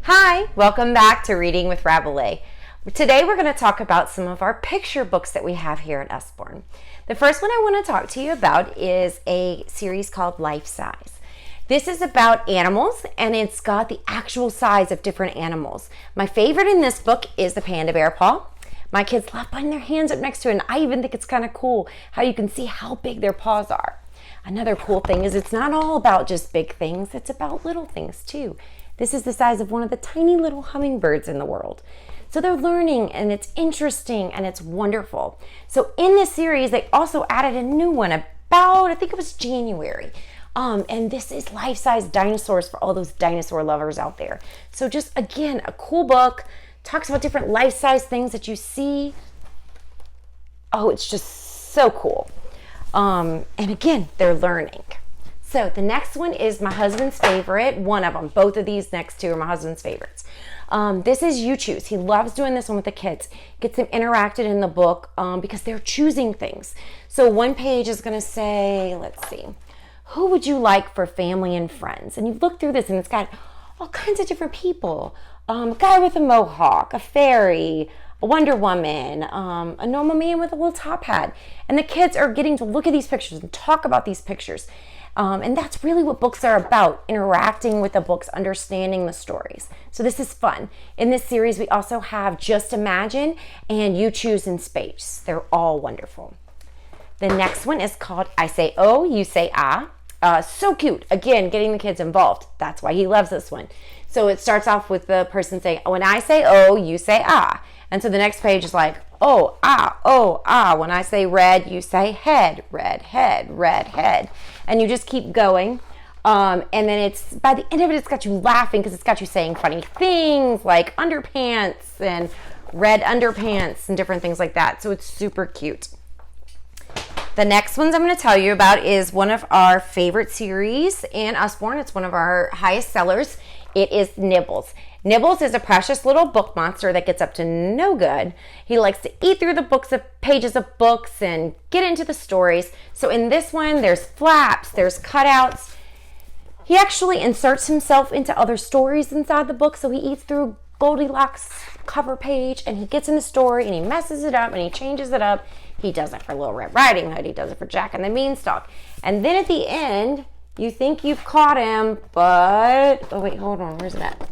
Hi, welcome back to Reading with Rabelais. Today we're going to talk about some of our picture books that we have here at Usborne. The first one I want to talk to you about is a series called Life Size. This is about animals, and it's got the actual size of different animals. My favorite in this book is the panda bear paw. My kids love putting their hands up next to it, and I even think it's kind of cool how you can see how big their paws are. Another cool thing is it's not all about just big things, it's about little things too. This is the size of one of the tiny little hummingbirds in the world. So they're learning, and it's interesting, and it's wonderful. So in this series, they also added a new one about, I think it was January. And this is life-size dinosaurs for all those dinosaur lovers out there. So just, again, a cool book. Talks about different life-size things that you see. Oh, it's just so cool. And again, they're learning. So the next one is my husband's favorite. One of them. Both of these next two are my husband's favorites. This is You Choose. He loves doing this one with the kids. Gets them interacted in the book because they're choosing things. So one page is going to say, let's see, who would you like for family and friends? And you look through this and it's got all kinds of different people. A guy with a mohawk, a fairy, a Wonder Woman, a normal man with a little top hat. And the kids are getting to look at these pictures and talk about these pictures. And that's really what books are about, interacting with the books, understanding the stories. So this is fun. In this series, we also have Just Imagine and You Choose in Space. They're all wonderful. The next one is called I Say Oh, You Say Ah. So cute. Again, getting the kids involved. That's why he loves this one. So it starts off with the person saying, when I say oh, you say ah. And so the next page is like, oh, ah. When I say red, you say head, red head. And you just keep going. And then it's, by the end of it, it's got you laughing because it's got you saying funny things like underpants and red underpants and different things like that. So it's super cute. The next ones I'm going to tell you about is one of our favorite series in Usborne. It's one of our highest sellers. It is Nibbles. Nibbles is a precious little book monster that gets up to no good. He likes to eat through the pages of books and get into the stories. So in this one, there's flaps, there's cutouts. He actually inserts himself into other stories inside the book. So he eats through Goldilocks cover page and he gets in the story and he messes it up and he changes it up. He does it for Little Red Riding Hood. He does it for Jack and the Beanstalk. And then at the end, you think you've caught him, but... oh, wait, hold on. Where's it at?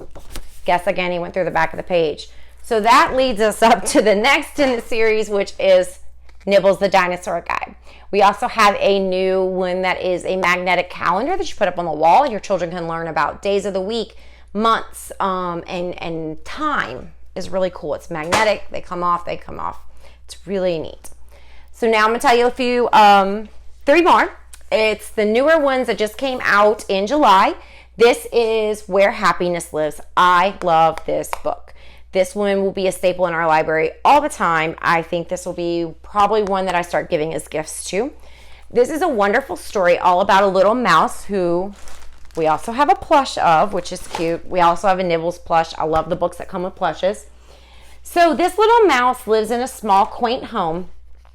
Guess again, he went through the back of the page. So that leads us up to the next in the series, which is Nibbles the Dinosaur Guy. We also have a new one that is a magnetic calendar that you put up on the wall, and your children can learn about days of the week, months, and time is really cool. It's magnetic. They come off. It's really neat. So now I'm going to tell you a few, 3 more. It's the newer ones that just came out in July. This is Where Happiness Lives. I love this book. This one will be a staple in our library all the time. I think this will be probably one that I start giving as gifts to. This is a wonderful story all about a little mouse who we also have a plush of, which is cute. We also have a Nibbles plush. I love the books that come with plushes. So this little mouse lives in a small, quaint home,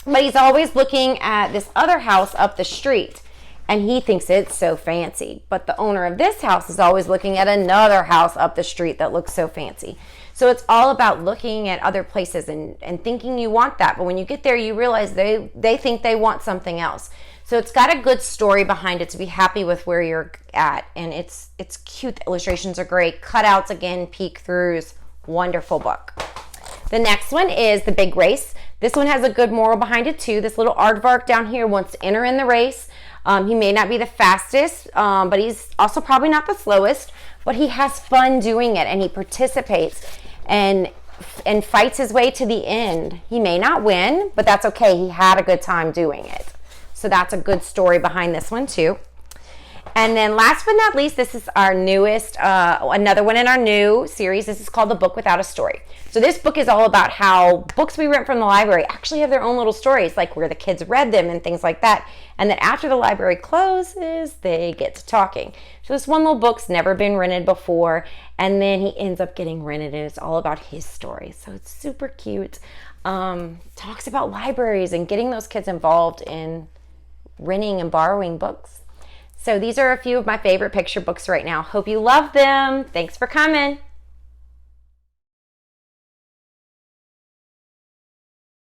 but he's always looking at this other house up the street. And he thinks it's so fancy. But the owner of this house is always looking at another house up the street that looks so fancy. So it's all about looking at other places and thinking you want that. But when you get there, you realize they think they want something else. So it's got a good story behind it to be happy with where you're at. And it's cute. The illustrations are great. Cutouts again, peek throughs. Wonderful book. The next one is The Big Race. This one has a good moral behind it too. This little aardvark down here wants to enter in the race. He may not be the fastest, but he's also probably not the slowest, but he has fun doing it and he participates and fights his way to the end. He may not win, but that's okay. He had a good time doing it. So that's a good story behind this one too. And then last but not least, this is our newest, another one in our new series. This is called The Book Without a Story. So this book is all about how books we rent from the library actually have their own little stories, like where the kids read them and things like that. And that after the library closes, they get to talking. So this one little book's never been rented before, and then he ends up getting rented, and it's all about his story. So it's super cute. Talks about libraries and getting those kids involved in renting and borrowing books. So these are a few of my favorite picture books right now. Hope you love them. Thanks for coming.